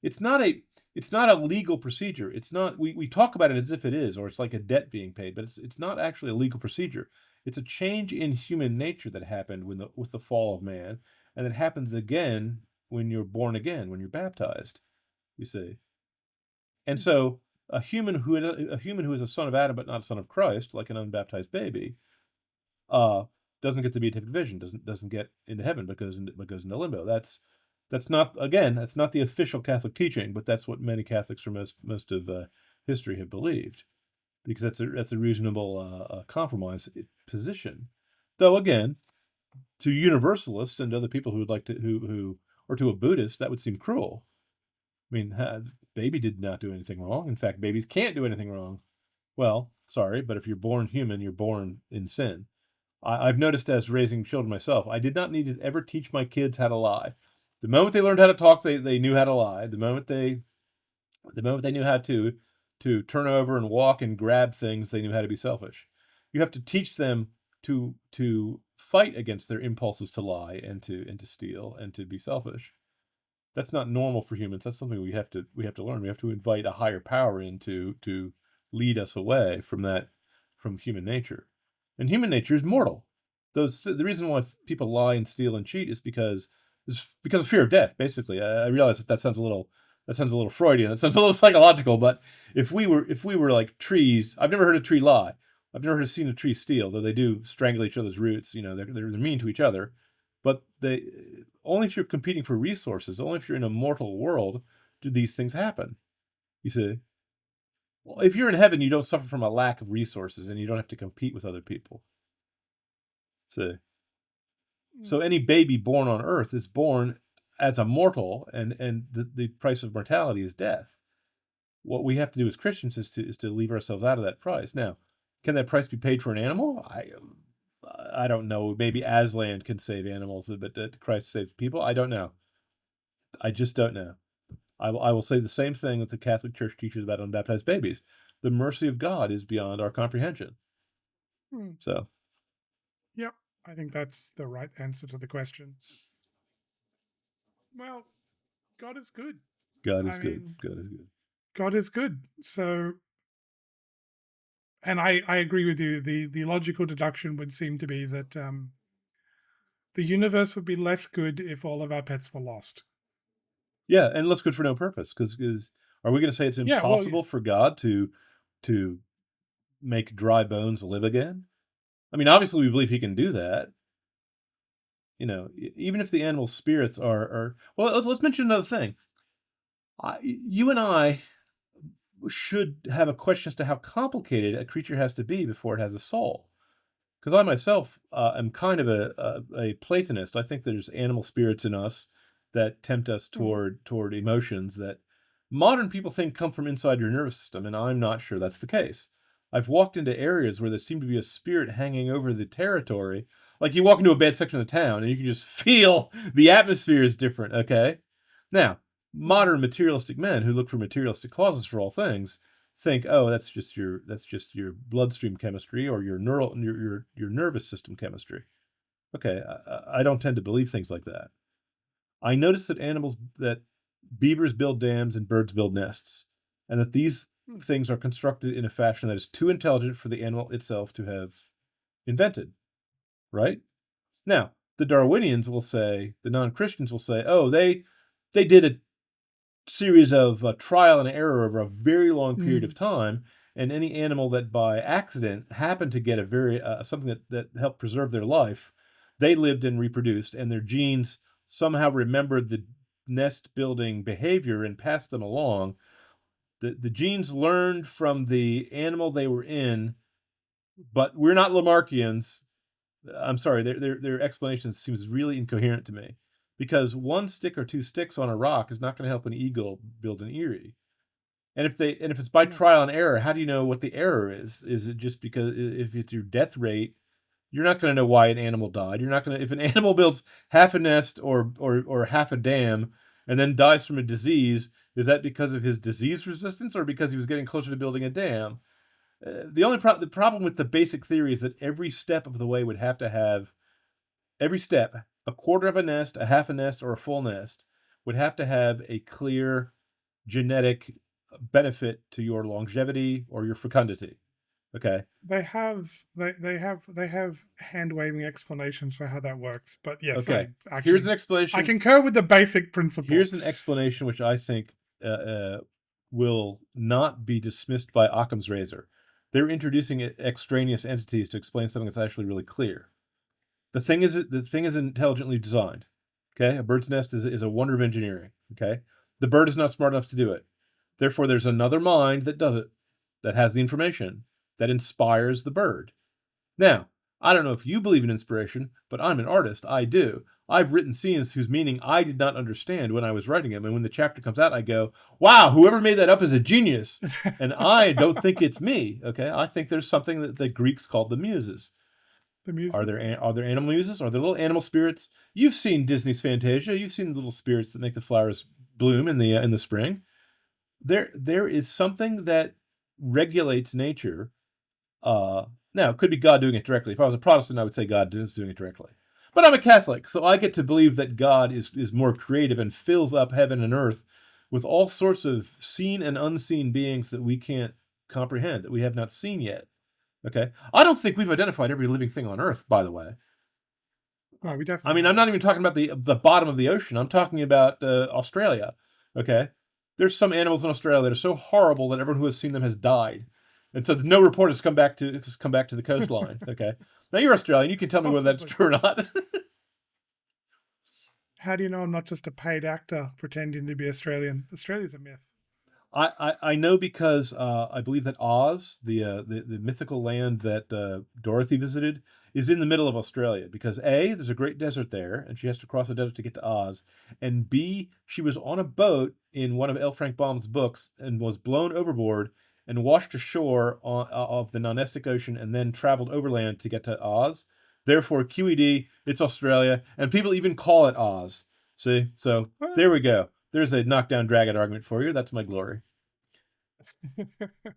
it's not a legal procedure. It's not we talk about it as if it is, or it's like a debt being paid, but it's not actually a legal procedure. It's a change in human nature that happened with the fall of man, and it happens again when you're born again, when you're baptized. You see, and Hmm. so a human who is a son of Adam but not a son of Christ, like an unbaptized baby, uh, doesn't get the beatific vision, doesn't get into heaven, but goes into limbo. That's not the official Catholic teaching, but that's what many Catholics for most of history have believed, because that's a reasonable compromise position. Though again, to universalists and other people who would like to who or to a Buddhist, that would seem cruel. I mean, baby did not do anything wrong. In fact, babies can't do anything wrong. Well, sorry, but if you're born human, you're born in sin. I've noticed as raising children myself, I did not need to ever teach my kids how to lie. The moment they learned how to talk, they knew how to lie. The moment they knew how to turn over and walk and grab things, they knew how to be selfish. You have to teach them to fight against their impulses to lie and to steal and to be selfish. That's not normal for humans. That's something we have to learn. We have to invite a higher power in to lead us away from human nature. And human nature is mortal. The reason why people lie and steal and cheat is because of fear of death. Basically, I realize that sounds a little Freudian. That sounds a little psychological. But if we were like trees, I've never heard a tree lie. I've never seen a tree steal, though they do strangle each other's roots. You know, they're mean to each other. But they only if you're competing for resources, only if you're in a mortal world, do these things happen. You see, well, if you're in heaven, you don't suffer from a lack of resources, and you don't have to compete with other people. See, Hmm. so any baby born on earth is born as a mortal, and the price of mortality is death. What we have to do as Christians is to leave ourselves out of that price. Now, can that price be paid for an animal? I don't know. Maybe Aslan can save animals, but Christ saves people. I don't know. I just don't know. I will say the same thing that the Catholic Church teaches about unbaptized babies. The mercy of God is beyond our comprehension. Hmm. So Yep. I think that's the right answer to the question. Well, God is good. God I is good. mean, God is good. God is good. So, and I agree with you. The logical deduction would seem to be that the universe would be less good if all of our pets were lost. Yeah, and less good for no purpose. Because are we going to say it's Yeah. Well. Yeah. impossible for God to make dry bones live again? I mean, obviously we believe He can do that. You know, even if the animal spirits are well. Let's mention another thing. You and I should have a question as to how complicated a creature has to be before it has a soul. because I myself am kind of a Platonist. I think there's animal spirits in us that tempt us Mm. toward emotions that modern people think come from inside your nervous system, and I'm not sure that's the case. I've walked into areas where there seemed to be a spirit hanging over the territory. Like you walk into a bad section of town and you can just feel the atmosphere is different, okay? Now, Mm. modern materialistic men who look for materialistic causes for all things think, oh, that's just your bloodstream chemistry or your neural your nervous system chemistry. Okay, I don't tend to believe things like that. I noticed that beavers build dams and birds build nests, and that these Mm. things are constructed in a fashion that is too intelligent for the animal itself to have invented. Right now, the Darwinians will say, the non-Christians will say, oh, they did a series of trial and error over a very long period of Mm. time, and any animal that by accident happened to get a very something that helped preserve their life, they lived and reproduced, and their genes somehow remembered the nest building behavior and passed them along. The genes learned from the animal they were in, but we're not Lamarckians. I'm sorry, their explanation seems really incoherent to me, because one stick or two sticks on a rock is not going to help an eagle build an eyrie. And if it's by No. trial and error, how do you know what the error is? Is it just because if it's your death rate, you're not going to know why an animal died. You're not going to if an animal builds half a nest or half a dam and then dies from a disease, is that because of his disease resistance or because he was getting closer to building a dam? The problem with the basic theory is that every step of the way would have to have every step, a quarter of a nest, a half a nest, or a full nest, would have to have a clear genetic benefit to your longevity or your fecundity. Okay. They have hand waving explanations for how that works. But yes, Okay. I Here's an actually I explanation. concur with the basic principle. Here's an explanation which I think uh, uh, will not be dismissed by Occam's razor. They're introducing extraneous entities to explain something that's actually really clear. The thing is intelligently designed. Okay, a bird's nest is a wonder of engineering. Okay, the bird is not smart enough to do it. Therefore, there's another mind that does it, that has the information, that inspires the bird. Now, I don't know if you believe in inspiration, but I'm an artist. I do. I've written scenes whose meaning I did not understand when I was writing them, and when the chapter comes out, I go, "Wow, whoever made that up is a genius." And I don't think it's me. Okay, I think there's something that the Greeks called the muses. The Are muses. there animal muses? Are there little animal spirits? You've seen Disney's Fantasia. You've seen the little spirits that make the flowers bloom in the spring. There is something that regulates nature. Now, it could be God doing it directly. If I was a Protestant, I would say God is doing it directly. But I'm a Catholic, so I get to believe that God is more creative and fills up heaven and earth with all sorts of seen and unseen beings that we can't comprehend, that we have not seen yet. Okay, I don't think we've identified every living thing on Earth, by the way. No, we I definitely mean, I'm not haven't. even talking about the bottom of the ocean. I'm talking about Australia. Okay, there's some animals in Australia that are so horrible that everyone who has seen them has died, and so no report has come back to the coastline. Okay, now you're Australian. You can tell me whether that's Possibly. true or not. How do you know I'm not just a paid actor pretending to be Australian? Australia's a myth. I know because I believe that Oz, the mythical land that Dorothy visited, is in the middle of Australia. Because A, there's a great desert there, and she has to cross the desert to get to Oz, and B, she was on a boat in one of L. Frank Baum's books and was blown overboard and washed ashore of the Nonestic Ocean, and then traveled overland to get to Oz. Therefore, QED, it's Australia, and people even call it Oz. See, so there Well, we go. There's a knockdown drag-out argument for you. That's my glory.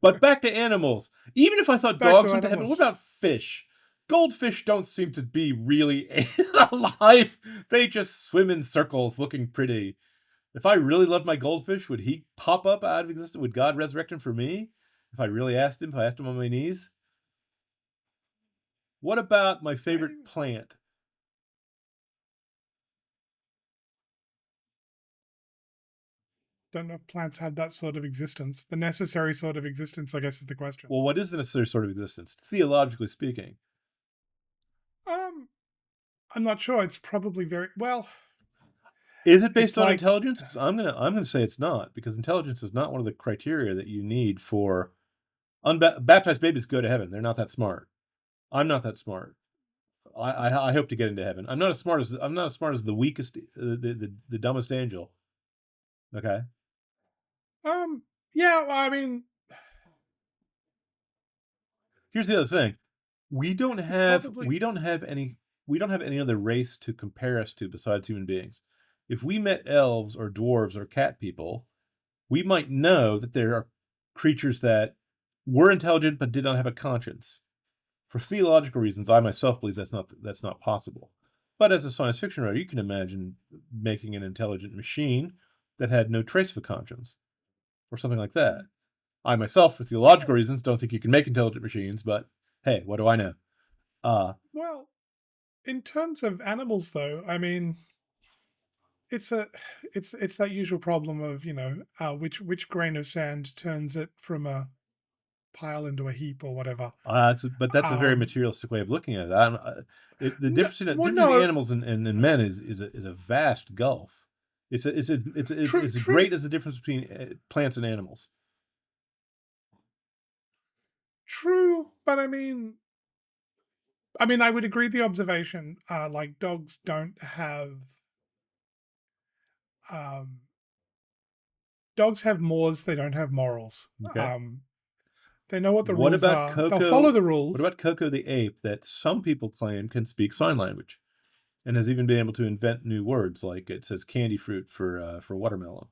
But back to animals. Even if I thought back dogs to went to heaven, what animals. about fish? Goldfish don't seem to be really alive. They just swim in circles looking pretty. If I really loved my goldfish, would he pop up out of existence? Would God resurrect him for me? If I really asked him, if I asked him on my knees? What about my favorite I plant? don't know if plants have that sort of existence. The necessary sort of existence, I guess, is the question. Well, what is the necessary sort of existence, theologically speaking? Um, I'm not sure. It's probably very well. Is it It's based on like intelligence? Because I'm gonna say it's not, because intelligence is not one of the criteria that you need for baptized babies go to heaven. They're not that smart. I'm not that smart. I hope to get into heaven. I'm not as smart as the weakest, the dumbest angel. Okay. Yeah, well, I mean, Here's the other thing. We don't have probably we don't have any we don't have any other race to compare us to besides human beings. If we met elves or dwarves or cat people, we might know that there are creatures that were intelligent but did not have a conscience. For theological reasons, I myself believe that's not possible. But as a science fiction writer, you can imagine making an intelligent machine that had no trace of a conscience or something like that. I myself, for theological well, reasons, don't think you can make intelligent machines, but hey, what do I know? Uh, well, in terms of animals, though, I mean, it's a it's that usual problem of which grain of sand turns it from a pile into a heap or whatever. but that's a very Um, materialistic way of looking at it. I don't, the no, well, difference between no, animals and men is a vast gulf. true, It's as true, great as the difference between plants and animals. true. But I mean, I would agree with the observation. Like um, dogs have mores. They don't have morals. Okay. Um, they know what the What rules about are. They'll follow Coco? the What rules. about Coco the ape that some people claim can speak sign language and has even been able to invent new words like it says candy fruit for watermelon.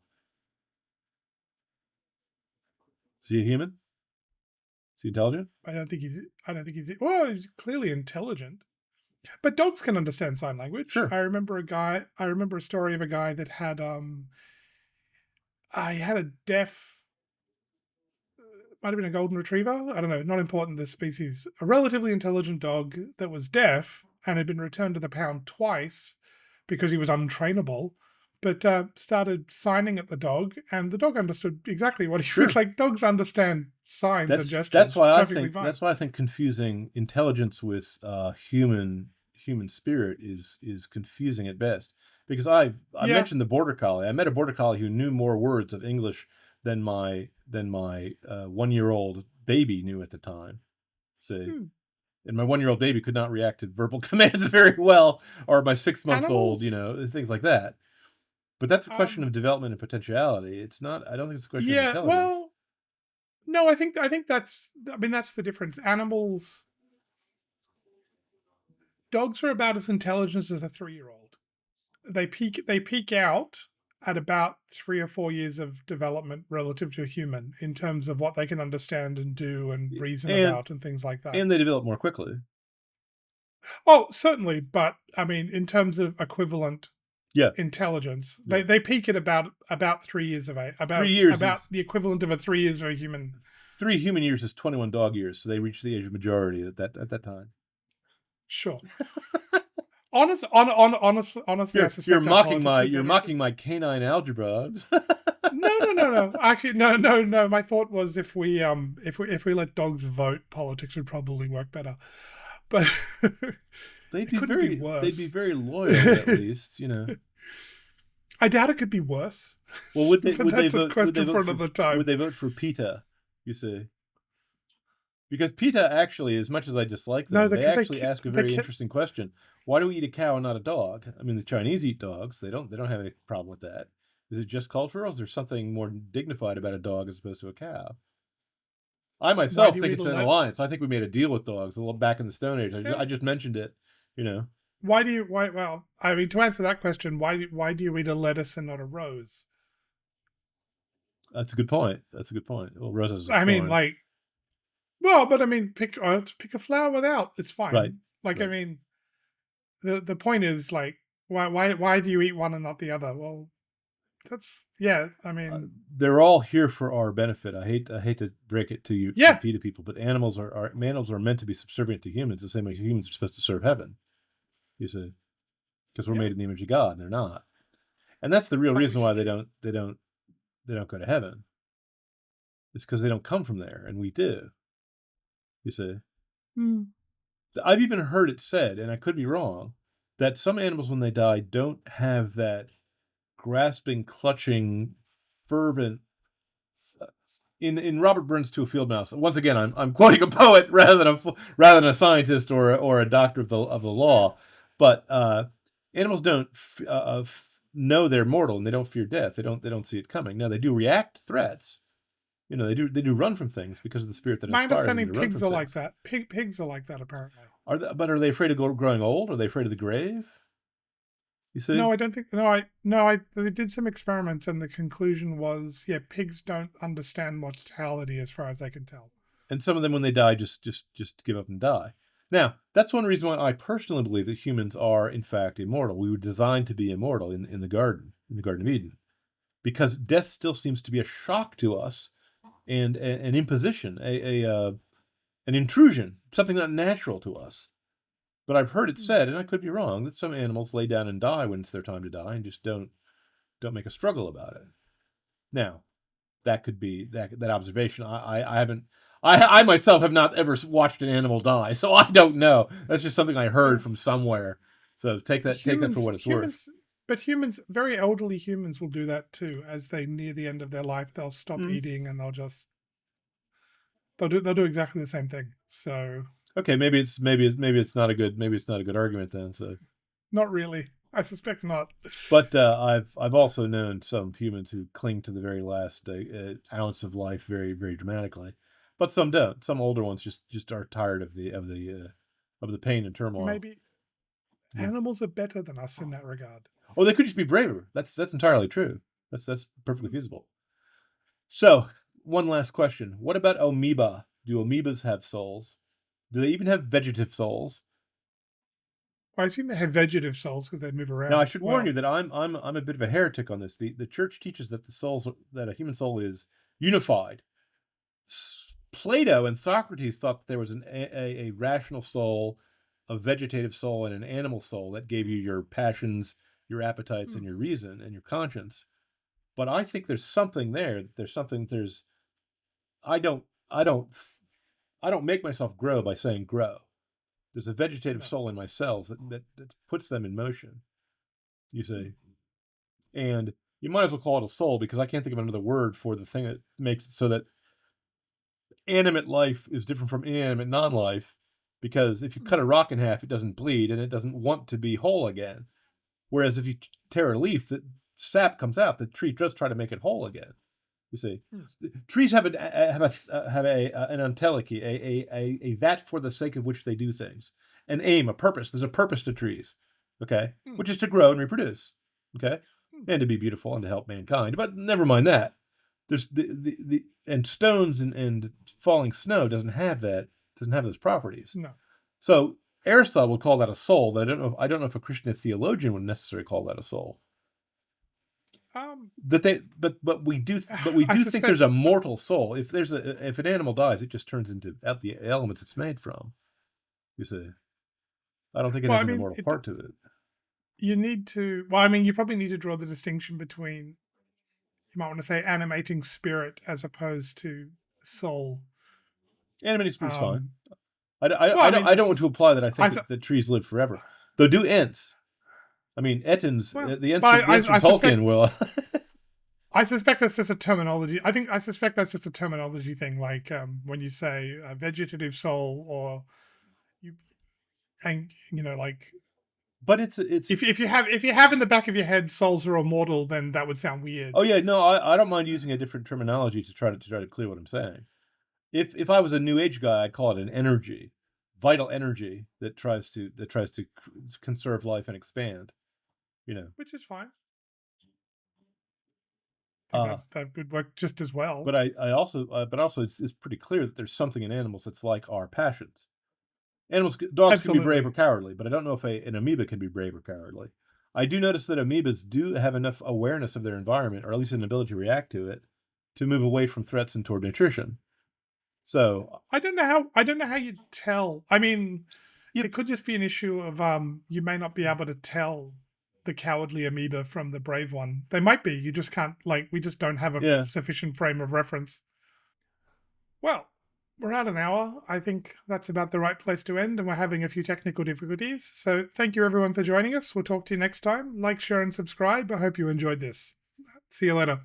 Is he a human? Is he intelligent? I don't think he's. I don't think he's. Well, he's clearly intelligent. But dogs can understand sign language. Sure. I remember a story of a guy that he had a deaf, might have been a golden retriever. I don't know, not important the species. A relatively intelligent dog that was deaf and had been returned to the pound twice because he was untrainable, but started signing at the dog, and the dog understood exactly what he was Sure. like. Dogs understand signs and gestures perfectly fine. That's why I think confusing intelligence with human spirit is confusing at best. Because I Yeah. mentioned the border collie. I met a border collie who knew more words of English than my 1 year old baby knew at the time. See, Hmm. and my 1 year old baby could not react to verbal commands very well, or my 6 months old, Animals. things like that. But that's a question Um. of development and potentiality. It's not. I don't think it's a question of Yeah. intelligence. Well, no, I think that's I mean that's the difference. Animals Dogs are about as intelligent as a 3-year-old. They peak out at about 3 or 4 years of development relative to a human in terms of what they can understand and do and reason And about and things like that. they develop more quickly. Oh, certainly, but I mean in terms of equivalent Yeah, intelligence, yeah. they peak at about 3 years of age, 3 years about is the equivalent of a 3 years of a human. 3 human years is 21 dog years, so they reach the age of majority at that time. Sure. Honestly, I suspect that politics would You're never. mocking my canine algebra. No, no, no, no. Actually, no, no, no. My thought was if we let dogs vote, politics would probably work better. But it couldn't be They'd be worse. very loyal at least. I doubt it could be worse. Well, But that's a question for another would time. they vote for PETA? You see, because PETA actually, as much as I dislike No, them, they because actually ask a very interesting question. Why do we eat a cow and not a dog? I mean, the Chinese eat dogs. They don't have any problem with that. Is it just cultural? Or is there something more dignified about a dog as opposed to a cow? I why myself do you think eat it's a an let? alliance. I think we made a deal with dogs a little back in the Stone Age. Yeah. I just mentioned it. You know, Why do you? Why? Well, I mean, to answer that question, why do you eat a lettuce and not a rose? that's a good point. That's a good point. Well, roses are I mean, thorns, like, well, but I mean, pick a flower without. It's right? fine. Like, I Right. mean, the point is like, why do you eat one and not the other? Well, that's yeah. I mean, They're all here for our benefit. I hate to break it to yeah, PETA people, but animals are meant to be subservient to humans the same way humans are supposed to serve heaven. You see, because we're yeah. made in the image of God, and they're not. And that's the real But we reason why should. they don't go to heaven. It's because they don't come from there, and we do. You see, Hmm. I've even heard it said, and I could be wrong, that some animals when they die don't have that grasping, clutching, fervent in Robert Burns' To a Field Mouse. Once again, I'm quoting a poet rather than a scientist or a doctor of the law. But animals don't know they're mortal, and they don't fear death. They don't see it coming. Now they do react to threats. They do run from things because of the spirit that My inspires them understanding, to run from pigs are things. like that. Pigs are like that, apparently. But are they afraid of growing old? Are they afraid of the grave? You see? No, I don't think. They did some experiments, and the conclusion was, yeah, pigs don't understand mortality as far as I can tell. And some of them, when they die, just give up and die. Now, that's one reason why I personally believe that humans are, in fact, immortal. We were designed to be immortal in the Garden of Eden, because death still seems to be a shock to us, and an imposition, an intrusion, something not natural to us. But I've heard it said, and I could be wrong, that some animals lay down and die when it's their time to die, and just don't make a struggle about it. Now, that could be that observation. I haven't. I myself have not ever watched an animal die, so I don't know. That's just something I heard from somewhere. So take that for what it's worth. But humans, very elderly humans, will do that too. As they near the end of their life, they'll stop eating and they'll do exactly the same thing. So okay, maybe it's not a good argument then. So not really. I suspect not. But I've also known some humans who cling to the very last ounce of life very, very dramatically, but some don't. Some older ones just are tired of the pain and turmoil. Maybe animals are better than us in that regard. Oh, they could just be braver. That's entirely true. That's perfectly feasible. So, one last question: what about amoeba? Do amoebas have souls? Do they even have vegetative souls? Well, I assume they have vegetative souls because they move around. Now, I should warn you that I'm a bit of a heretic on this. The church teaches that that a human soul is unified. Plato and Socrates thought that there was a rational soul, a vegetative soul, and an animal soul that gave you your passions, your appetites, and your reason and your conscience. But I think there's something there. I don't make myself grow by saying grow. There's a vegetative soul in my cells that puts them in motion, you see. And you might as well call it a soul, because I can't think of another word for the thing that makes it so that animate life is different from inanimate non-life, because if you cut a rock in half, it doesn't bleed and it doesn't want to be whole again. Whereas if you tear a leaf, the sap comes out, the tree does try to make it whole again. You see, trees have an entelechy, a that for the sake of which they do things, an aim, a purpose. There's a purpose to trees, okay, which is to grow and reproduce, okay, and to be beautiful and to help mankind. But never mind that. There's and stones and falling snow doesn't have those properties. No. So Aristotle would call that a soul. But I don't know if a Christian theologian would necessarily call that a soul. But we do think there's a mortal soul. If an animal dies, it just turns into the elements it's made from. You see, I don't think it has an immortal part to it. You need to. Well, I mean, you probably need to draw the distinction between, you might want to say, animating spirit as opposed to soul. Animating spirit's fine. I don't want to imply that I think that trees live forever. Though do Ents. I mean, Ettins, the Ents from Tolkien will. I suspect that's just a terminology. I suspect that's just a terminology thing. Like when you say a vegetative soul, or like. But it's if you have in the back of your head souls are immortal, then that would sound weird. Oh yeah, no, I don't mind using a different terminology to try to clear what I'm saying. If I was a New Age guy, I'd call it an energy, vital energy that tries to conserve life and expand. Which is fine. That would work just as well. But I also it's pretty clear that there's something in animals that's like our passions. Dogs Absolutely. Can be brave or cowardly, but I don't know if an amoeba can be brave or cowardly. I do notice that amoebas do have enough awareness of their environment, or at least an ability to react to it, to move away from threats and toward nutrition. So I don't know how you tell. I mean, it could just be an issue of you may not be able to tell the cowardly amoeba from the brave one. They might be. You just can't. We just don't have a sufficient frame of reference. Well, we're at an hour. I think that's about the right place to end, and we're having a few technical difficulties. So thank you everyone for joining us. We'll talk to you next time. Like, share, and subscribe. I hope you enjoyed this. See you later.